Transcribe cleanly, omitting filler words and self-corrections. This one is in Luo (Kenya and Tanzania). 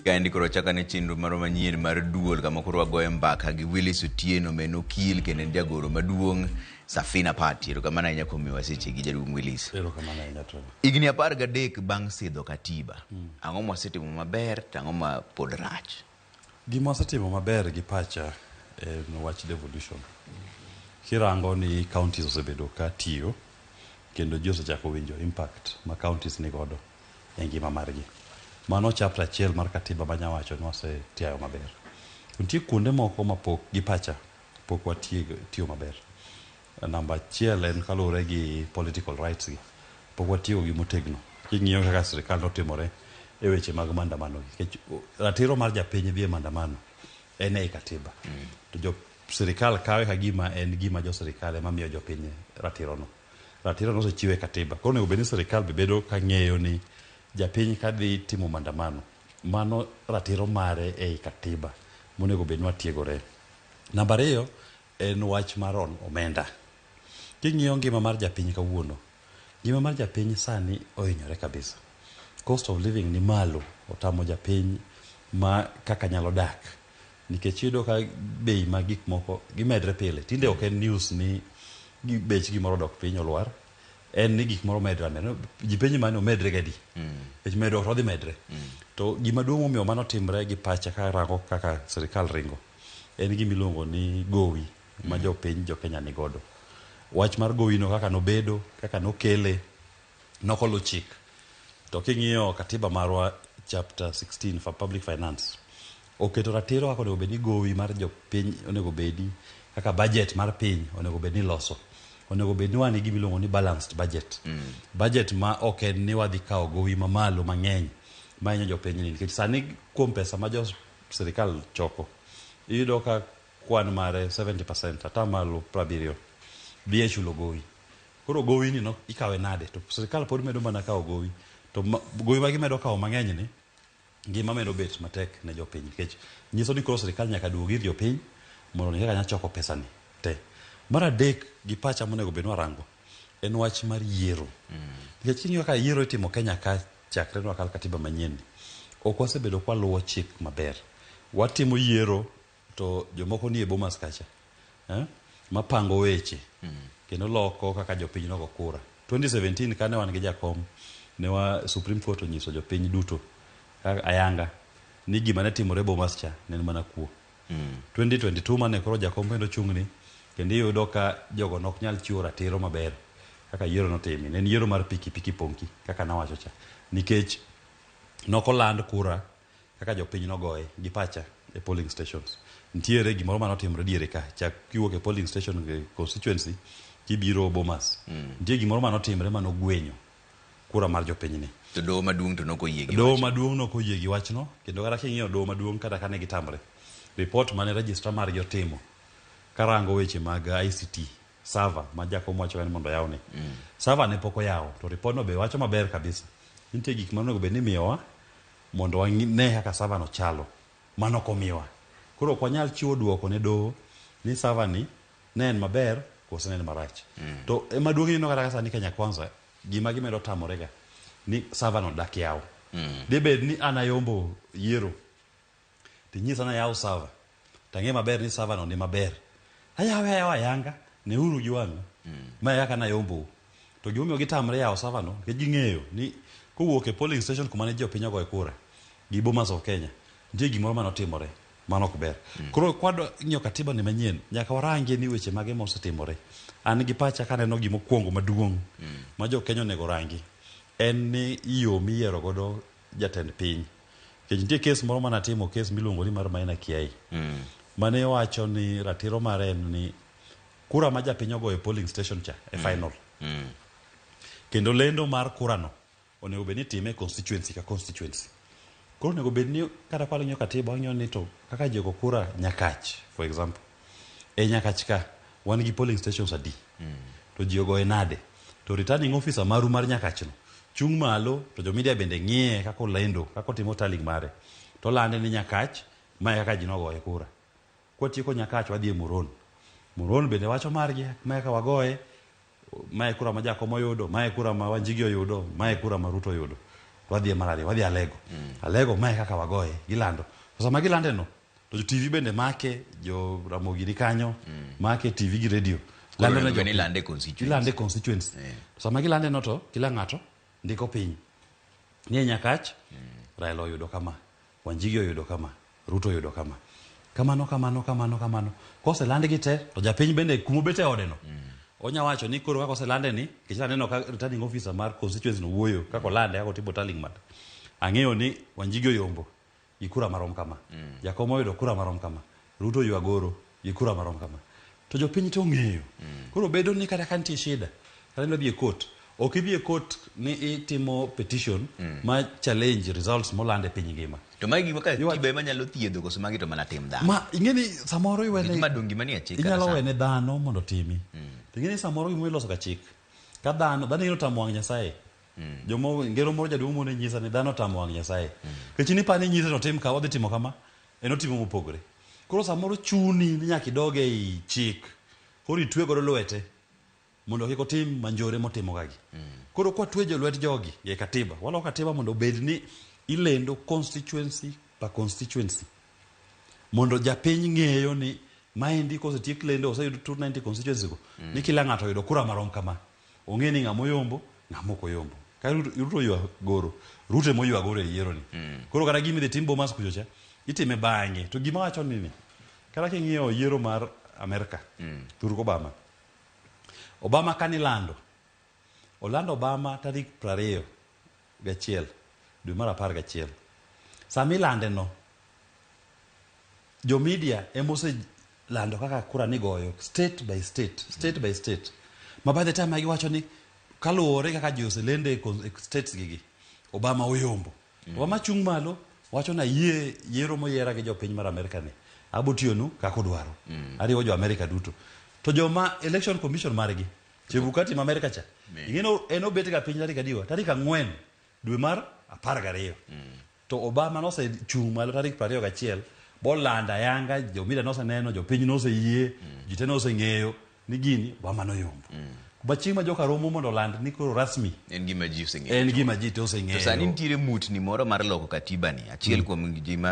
Kandi koro chaka ne chenro maro manyien mar duol kama koro wagoye mbaka gi Willis Otieno men okil kendo jagoro maduong' Safina Party. Erokamano ahinya kuom miwa seche gi jaduong' Willis. Erokamano ahinya to. Higni 13 bang' sidho katiba. Ang'o mwasetimo maber to ang'o ma pod rach? Gima wasetimo maber gi pacha en wach devolution. Kirango ni counties osebedo ka tiyo kendo ji osechako winjo impact ma counties ni godo e ngima margi. Mano chapter 1 mar katiba manyawacho ni wasetiyo maber. Nitie kuonde moko mapok gi pacha pok watiyo maber. Namba 1 en kaluwore gi political rights gi. Pok watiyo gi motegno. King'iyo kaka sirkal notimore e weche mag maandamano. Ratiro mar japiny dhi e maandamano en e katiba. To jo sirkal kawe ka gima en gima jo sirkal ema miyo jopiny ratirono. Ratirono osechiw e katiba. Koro onego bed ni sirkal bedo ka ng'eyo ni japiny kadhi timo maandamano, mano ratiro mare ei katiba monego bed ni watiegore. Namba 2 en wach mar omenda. King'iyo ngima mar japiny kawuono, ngima mar japiny sani ohinyore kabisa. Cost of living ni malo, otamo japiny ma kaka nyalo dak. Nikech iyudo ka bei mag gik moko gimedre pile. Tinde ok en news ni bech gimoro dok piny olwar. En ni gik moro medre amedre. Ji penjo mane omedre gadi. Bech medre ok odhi medre. To gima duong' momiyo mano timre gi pacha ka rango kaka sirkal ringo en gimiluongo ni gowi ma jopiny jo Kenya ni godo. Wach mar gowi no kaka nobedo, kaka nokele, nokolo chik. To king'iyo katiba marwa chapter 16 for public finance, oketo ratiro kaka onego bed ni gowi mar jopiny onego bedi kaka budget mar piny onego bed ni loso. Onego bed ni wan gi miluongo ni balanced budget. Budget ma ok en ni wadhi kawo gowi mamalo mang'eny ma hinyo jopiny ni. Nikech sani kuom pesa ma jo sirkal choko, iyudo ka kwan mare 70%, ata malo 70 dhi e chulo gowi. Koro gowi ni no ikawe nade? To sirkal pod medo mana kawo gowi. To gowi ma gimedo kawo mang'eny ni, ngima medo bet matek ne jopiny. Nikech nyiso ni koro sirkal nyaka duog ir jopiny mondo ni kaka nya choko pesa ni te. Mar adek gi pacha monego bed warango en wach mar yiero. Nikech ing'iyo ka yiero itimo Kenya ka chakre no akal katiba manyien. Ok wasebedo kwa luwo chik maber. Watimo yiero to jomoko ni e bomas kacha. Mapango weche. Kendo loko kaka jopiny nogo kura. 2017 kane wan gi jakom ne wa Supreme Court onyiso jopiny duto ayanga ni gima ne timore bomas cha ne mana kuo. 2022 mane koro jakom kendo chungni kendo iyudo ka jogo nok nyal chiwo ratiro maber kaka yiero notimi. Ne en yiero mar Pikipiki Ponki kaka nawacho cha. Nikech nokoland kura kaka jopiny nogoye gi pacha e polling stations. Ntiere gimoro manotimre diere ka chak kiwuok e polling station constituency kibiro bomas. Ntie gimoro manotimre manogwenyo kura mar jopiny ni. To doho maduong' to nokoyie gi doho maduong' nokoyie gi wachno. Kendo kata king'iyo doho maduong' kata kane gitamre, report mane register mar jotimo karango weche mag ICT server ma jakom wacho ni mondo yawne. Server ne pok oyaw, to report no be wacho maber kabisa. Nitie gik manogo bed ni miyowa mondo wane kaka server no chalo. Mano komiwa. Koro ok wanyal chiwo duoko ne doho ni server ni ne en maber koso ne en marach. To maduong' ino kata sani Kenya Kwanza gima gimedo tamorega ni server no dak yaw. Debed ni anayombo yiero tinyisa na yaw server. Tang'e maber ni server no ni maber. Ayaw ayanga ne uru gi wang'u. Ma yaka na yombo. To gimomiyo gitamre yaw server no ke ging'eyo ni kowuok e polling station kuma ne jopiny ogoye kura gi bomas of Kenya nitie gimoro manotimore mano ok ber. Koro kwado ng'iyo katiba ni manyien nyaka warangie ni weche mage mosetimore. An gi pacha kaneno gimokwongo maduong' ma jo Kenya onego rangi en ni yo miyiero godo jatend piny. Kech nitie kes moro manatimo, kes miluongo ni mar Maina Kiai. Mane wacho ni ratiro mare en ni kura ma japiny ogoye polling station cha e final. Kendo lendo mar kura no onego bed ni time constituency ka constituency. Koro onego bed ni kata kwa ng'iyo katiba wang'iyo ni to kaka jogo kura Nyakach for example. E Nyakach ka wan gi polling stations adi. To ji ogoye nade. To returning officer maru mar Nyakach no chung malo to jo media bende ng'iye kaka olendo kaka otimo tallying mare. To lande ni Nyakach ma kaka ji nogoye kura. Kwatieko Nyakach wadhi e Muron. Muron bende wacho margi ma kaka wagoye. Mae kura ma jakom oyudo, mae kura ma Wanjigi oyudo, mae kura ma Ruto oyudo. wadhi mar ariyo wadhi Alego. Alego mae kaka wagoye gilando. Sama gilande no to TV bende make jo Ramogi ni kanyo make TV gi radio. Lando na joni lande constituency. Sama gilande no to kila ngato ndiko piny. Ni Nyakach Raila oyudo kama, Wanjigi oyudo kama, Ruto oyudo kama. Kamano. Kose lande gi te to japiny bende kumobete ode no. Onya wacho ni koro kako selande ni kichana neno ka returning officer mar constituency no wuoyo kako lande kako tipo tallying mat. Ang'eyo ni Wanjigi oyombo ikura marom kama. Jakom oyudo kura marom kama. Ruto yuagoro ikura marom kama. To jopiny to ng'eyo. Koro bedo ni kata kantie shida. Kata no bi e court. Ok ibi e court ni itimo petition ma challenge results molande piny ngima. To magi maka tibe manyalo thiedho koso magi to mana tim dhano. Ma ing'eni samoro iwene madongi manie chik. Inyalo wene dhano mondo timi. Ing'eni samoro gimo iloso ka chik. Ka dhano ino tamo wang' Nyasaye. Jomo ngero moro jaduong' mone nyisa ni dhano tamo wang' Nyasaye. Kech ni pani nyisa to tim ka wadhi timo kama. Timo mopogore. Koro samoro chuni ni nyaka idoge ei chik. Koro itwe godo lwete mondo kik otim manjore motimo gagi. Koro kwa twejo lwet jogi ye katiba. Walo katiba mondo bed ni ilendo constituency pa constituency. Mondo japiny ng'eyo ni maendi kosetiek lendo oseyudo 290 constituency go. Ni kila ng'ato oyudo kura marom kama. Ong'e ni ng'amo yombo, ng'amo ko yombo. Ka Ruto yuagoro, Ruto mo yuagoro e Yiero ni. Koro kata gimi dhi tim Bomas kuchocha, itime bang'e. To gima wacho nini? Kata king'iyo Yiero mar Amerika, Barack Obama. Obama kanilando. Olando Obama tarik 21 dwe mar 11. Samilande no. Jo media emose lando kaka kura ni goyo state by state. Ma by the time agi wacho ni kaluore kaka jose lende states gigi. Obama oyombo. Obama chung malo wacho na yiero moyiera gi jopiny mar Amerika ni. Abotionu kako dwaro. Ariwo jo Amerika duto. To joma election commission margi Chebukati ma Amerika cha. Ingeno enobete ka piny tarik adiwa. Tarik 4 dwe mar 12. To Obama no se chung malo tarik 21. Bolanda yanga jomida no se neno jopiny no se yie, jite no se ng'eyo ni gini Obama no yombo. Bachima joka romo mondo land ni koro rasmi. En gima ji oseng'eyo. En gima ji to oseng'eyo. To sani nitiere mutni moro mar loko katiba ni. Achiel kuom gima